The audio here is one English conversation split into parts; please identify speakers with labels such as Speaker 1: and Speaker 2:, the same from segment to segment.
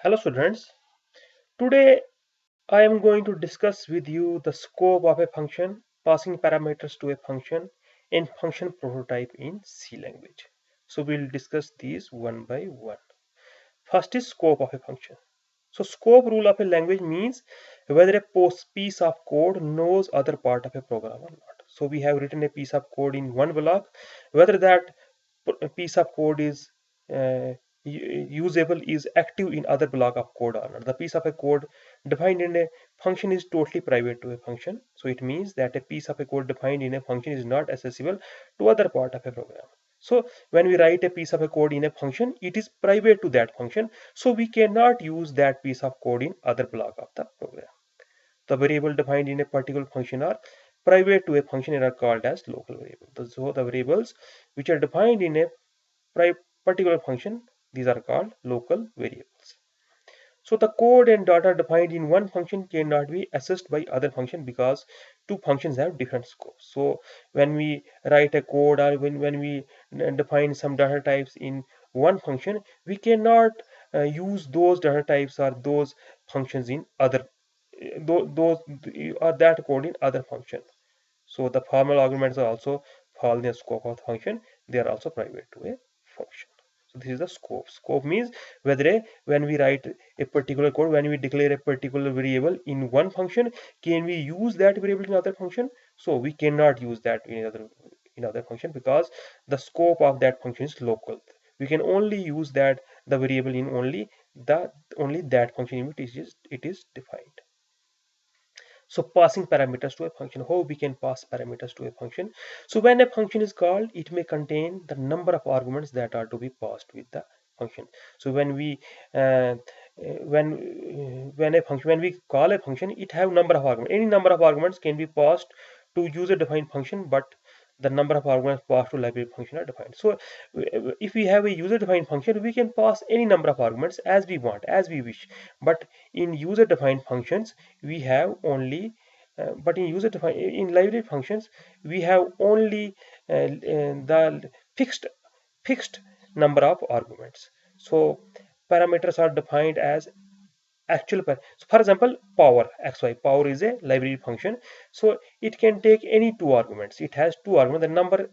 Speaker 1: Hello students, today I am going to discuss with you the scope of a function, passing parameters to a function, and function prototype in C language. So we'll discuss these one by one. First is scope of a function. So scope rule of a language means whether a piece of code knows other part of a program or not. So we have written a piece of code in one block, whether that piece of code is uh, usable is active in other block of code or not. The piece of a code defined in a function is totally private to a function. So it means that a piece of a code defined in a function is not accessible to other part of a program. So when we write a piece of a code in a function, it is private to that function. So we cannot use that piece of code in other block of the program. The variable defined in a particular function are private to a function and are called as local variables. So the variables which are defined in a particular function, these are called local variables. So the code and data defined in one function cannot be accessed by other function because two functions have different scopes. So when we write a code or when we define some data types in one function, we cannot use those data types or those functions in other those or that code in other functions. So the formal arguments are also fall in the scope of the function. They are also private to a function. So this is the scope. Scope means whether when we write a particular code, when we declare a particular variable in one function, can we use that variable in other function? So we cannot use that in other function because the scope of that function is local. We can only use that the variable in only that function in which it is defined. So passing parameters to a function, how we can pass parameters to a function. So when a function is called, it may contain the number of arguments that are to be passed with the function. So when we when we call a function, it have number of arguments. Any number of arguments can be passed to user defined function, but the number of arguments passed to library function are defined. So if we have a user defined function, we can pass any number of arguments as we want, as we wish. But in user defined functions, we have only but in user defined in library functions, we have only the fixed number of arguments. So parameters are defined as so for example, power is a library function, so it can take any two arguments. It has two arguments. The number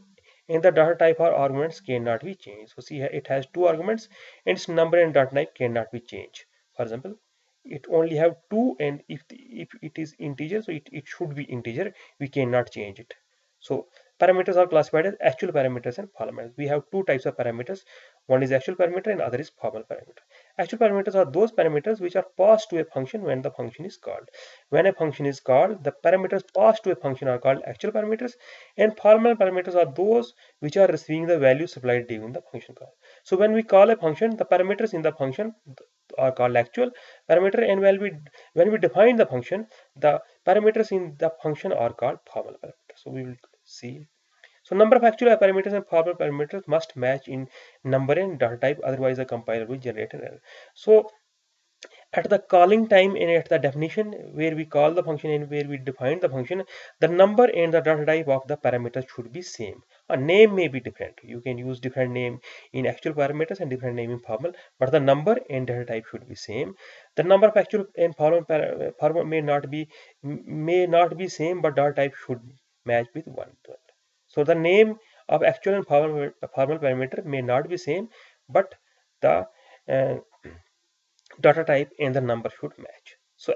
Speaker 1: in the data type or arguments cannot be changed. So see here, it has two arguments and its number and data type cannot be changed. For example, it only have two, and if it is integer, so it should be integer. We cannot change it. So parameters are classified as actual parameters and formal parameters. We have two types of parameters. One is actual parameter and other is formal parameter. Actual parameters are those parameters which are passed to a function when the function is called. When a function is called, the parameters passed to a function are called actual parameters, and formal parameters are those which are receiving the value supplied during the function call. So when we call a function, the parameters in the function are called actual parameter, and when we define the function, the parameters in the function are called formal parameters. So we will see. So number of actual parameters and formal parameters must match in number and data type, otherwise the compiler will generate an error. So at the calling time and at the definition where we call the function and where we define the function, the number and the data type of the parameters should be same. A name may be different. You can use different name in actual parameters and different name in formal, but the number and data type should be same. The number of actual and formal may not be same, but data type should match with one to one. So the name of actual and formal parameter may not be same, but the uh, data type and the number should match. So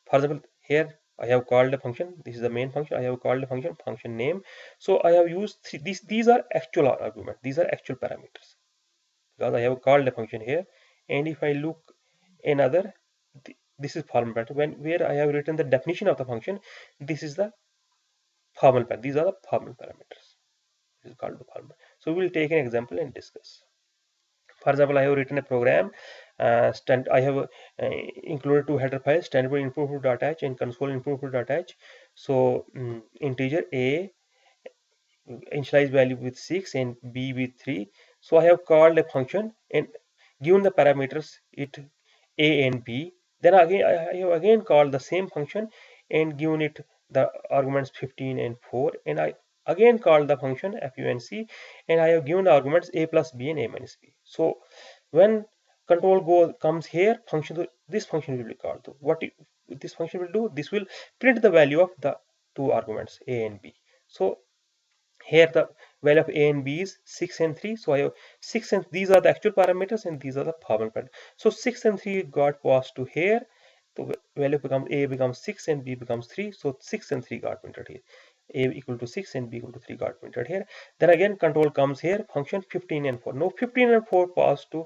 Speaker 1: for example, here I have called a function. This is the main function. I have called a function name. So I have used these are actual arguments. These are actual parameters because I have called a function here. And if I look another, this is formal parameter. Where I have written the definition of the function, this is the formal parameter. These are the formal parameters. This is called the formal. So we will take an example and discuss. For example, I have written a program. I have included two header files: standard input.h and console input.h. So integer a initialize value with 6 and b with 3. So I have called a function and given the parameters it a and b. Then again I have again called the same function and given it the arguments 15 and 4, and I again called the function func, and I have given the arguments a plus b and a minus b. So when comes here, this function will be called. So this function will do, this will print the value of the two arguments a and b. So here the value of a and b is 6 and 3. So I have 6 and these are the actual parameters and these are the formal parameters. So 6 and 3 got passed to here. The value becomes a becomes 6 and b becomes 3. So 6 and 3 got printed here. A equal to 6 and b equal to 3 got printed here. Then again control comes here, function 15 and 4. Now 15 and 4 passed to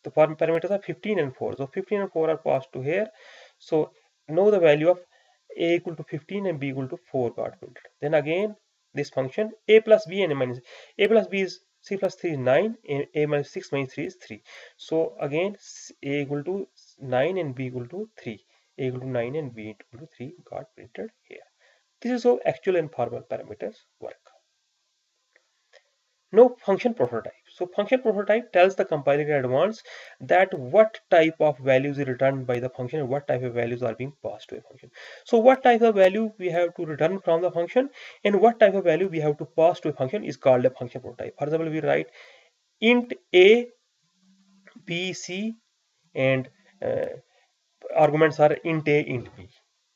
Speaker 1: the parameters are 15 and 4. So 15 and 4 are passed to here. So now the value of a equal to 15 and b equal to 4 got printed. Then again this function a plus b and a minus a plus b is 3 plus 3 is 9 and a minus 6 minus 3 is 3. So again a equal to 9 and b equal to 3. A equal to 9 and b equal to 3 got printed here. This is how actual and formal parameters work. Now function prototype. So function prototype tells the compiler in advance that what type of values is returned by the function and what type of values are being passed to a function. So what type of value we have to return from the function and what type of value we have to pass to a function is called a function prototype. For example, we write int a, b, c and arguments are int a, int b.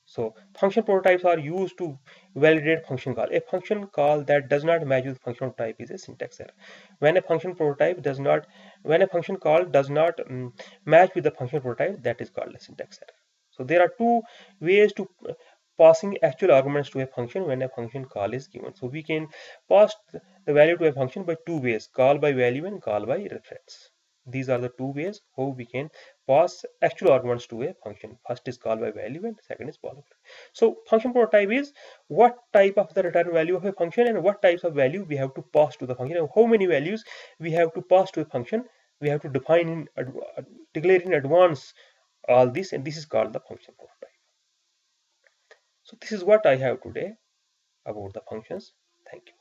Speaker 1: So function prototypes are used to validate function call. A function call that does not match with function prototype is a syntax error. When a function call does not match with the function prototype, that is called a syntax error. So there are two ways to passing actual arguments to a function when a function call is given. So we can pass the value to a function by two ways: call by value and call by reference. These are the two ways how we can pass actual arguments to a function. First is call by value and second is call by. So function prototype is what type of the return value of a function and what types of value we have to pass to the function and how many values we have to pass to a function. We have to declare in advance all this, and this is called the function prototype. So this is what I have today about the functions. Thank you.